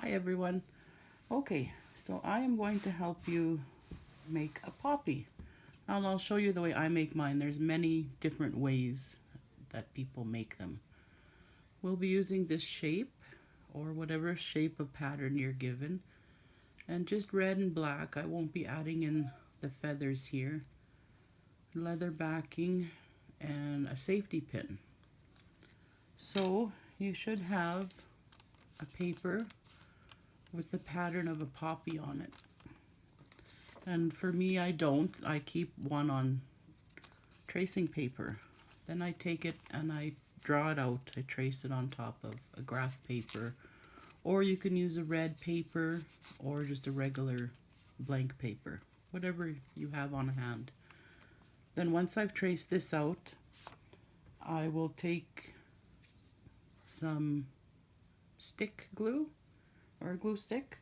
Hi everyone. Okay, so I am going to help you make a poppy. And I'll show you the way I make mine. There's many different ways that people make them. We'll be using this shape or whatever shape of pattern you're given. And just red and black. I won't be adding in the feathers here. Leather backing and a safety pin. So you should have a paper with the pattern of a poppy on it. And for me, I don't. I keep one on tracing paper. Then I take it and I draw it out. I trace it on top of a graph paper. Or you can use a red paper or just a regular blank paper. Whatever you have on hand. Then once I've traced this out, I will take some stick glue or a glue stick.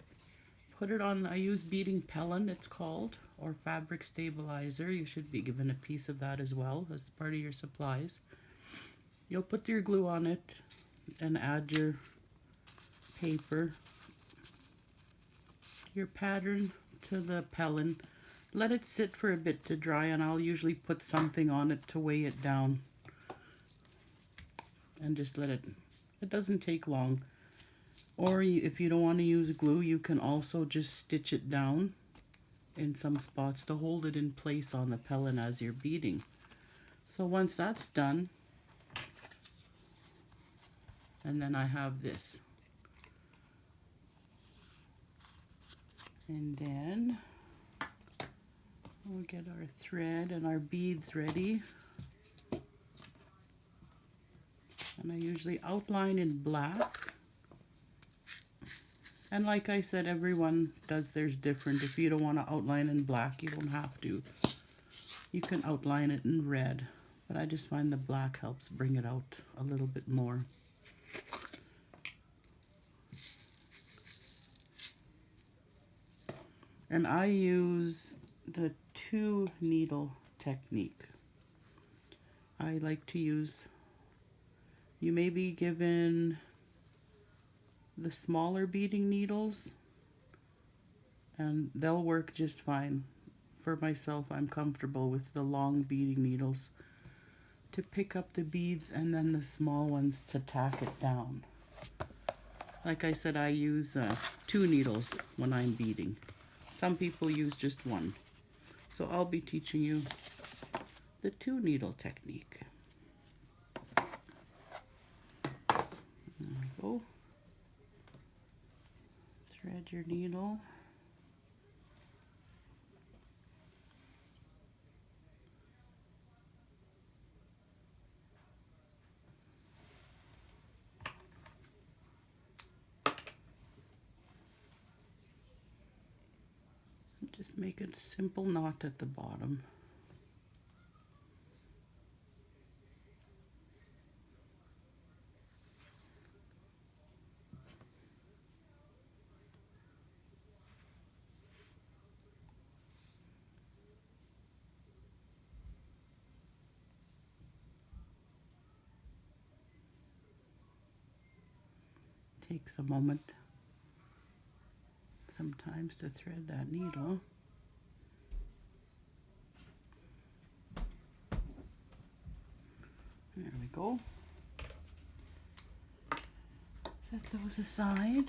Put it on, I use beading Pellin, it's called, or fabric stabilizer. You should be given a piece of that as well as part of your supplies. You'll put your glue on it and add your paper, your pattern to the Pellin. Let it sit for a bit to dry, and I'll usually put something on it to weigh it down. And just let it doesn't take long. Or if you don't want to use glue, you can also just stitch it down in some spots to hold it in place on the Pellin as you're beading. So once that's done, and then I have this. And then we'll get our thread and our beads ready. And I usually outline in black. And like I said, everyone does theirs different. If you don't want to outline in black, you don't have to. You can outline it in red. But I just find the black helps bring it out a little bit more. And I use the 2 needle technique. I like to use, you may be given the smaller beading needles and they'll work just fine. For myself, I'm comfortable with the long beading needles to pick up the beads and then the small ones to tack it down. Like I said, I use 2 needles when I'm beading. Some people use just 1. So I'll be teaching you the 2 needle technique. There we go. Thread your needle. Just make it a simple knot at the bottom. Takes a moment sometimes to thread that needle. There we go. Set those aside.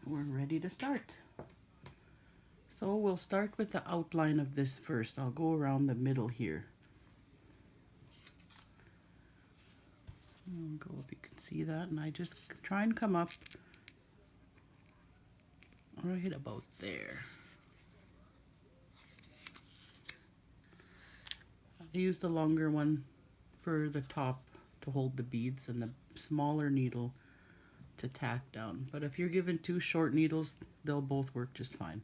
We're ready to start. So we'll start with the outline of this first. I'll go around the middle here. I'll go if you can see that, and I just try and come up right about there. I use the longer one for the top to hold the beads and the smaller needle to tack down. But if you're given 2 short needles, they'll both work just fine.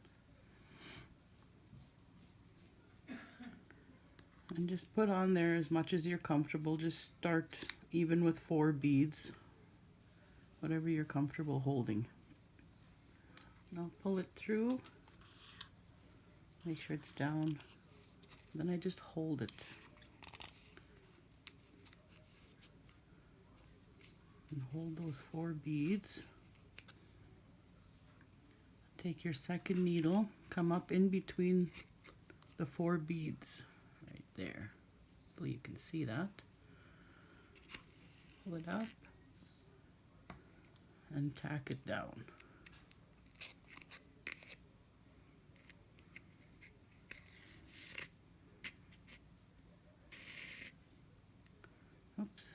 And just put on there as much as you're comfortable. Just start even with 4 beads, whatever you're comfortable holding. Now pull it through, make sure it's down, then I just hold it. And hold those 4 beads. Take your second needle, come up in between the 4 beads, right there. Hopefully you can see that. Pull it up and tack it down. Oops.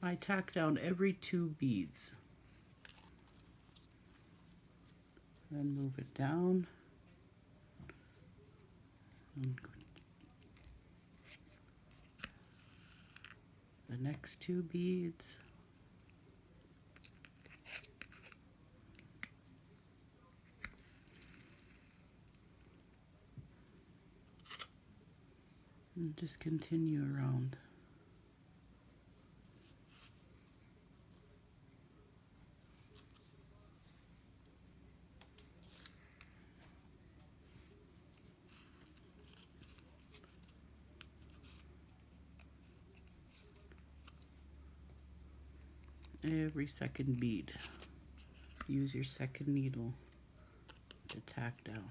I tack down every 2 beads. Then move it down. The next 2 beads. And just continue around. Every second bead. Use your second needle to tack down.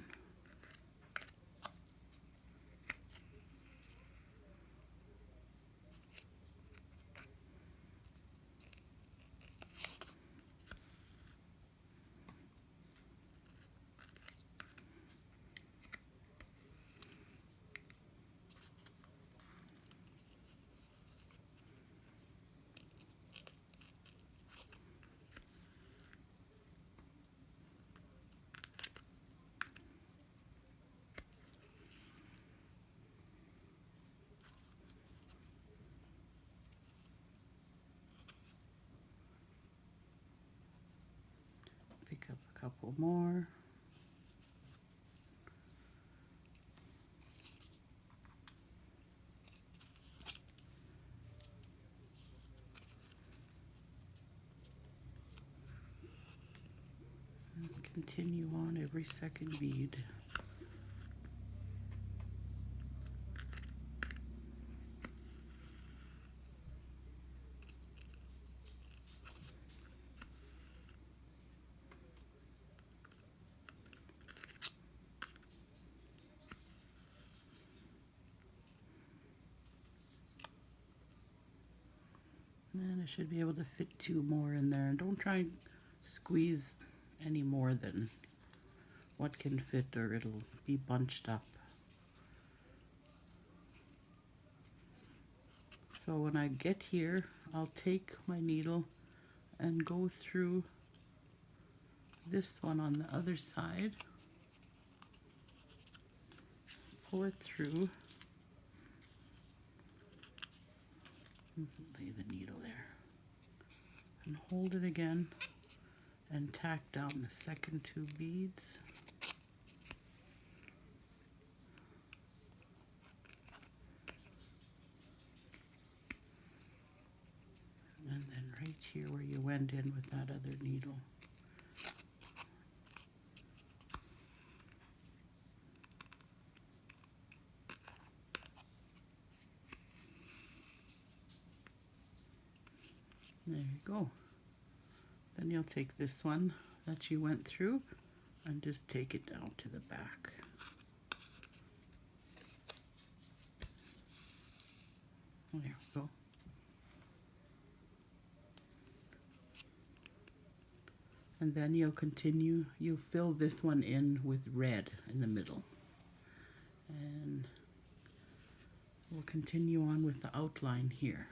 Pick up a couple more. And continue on every second bead. And I should be able to fit 2 more in there. And don't try and squeeze any more than what can fit, or it'll be bunched up. So when I get here, I'll take my needle and go through this one on the other side. Pull it through. Lay the needle there. And hold it again and tack down the second 2 beads. And then right here where you went in with that other needle. There you go. Then you'll take this one that you went through and just take it down to the back. There we go. And then you'll continue, you fill this one in with red in the middle. And we'll continue on with the outline here.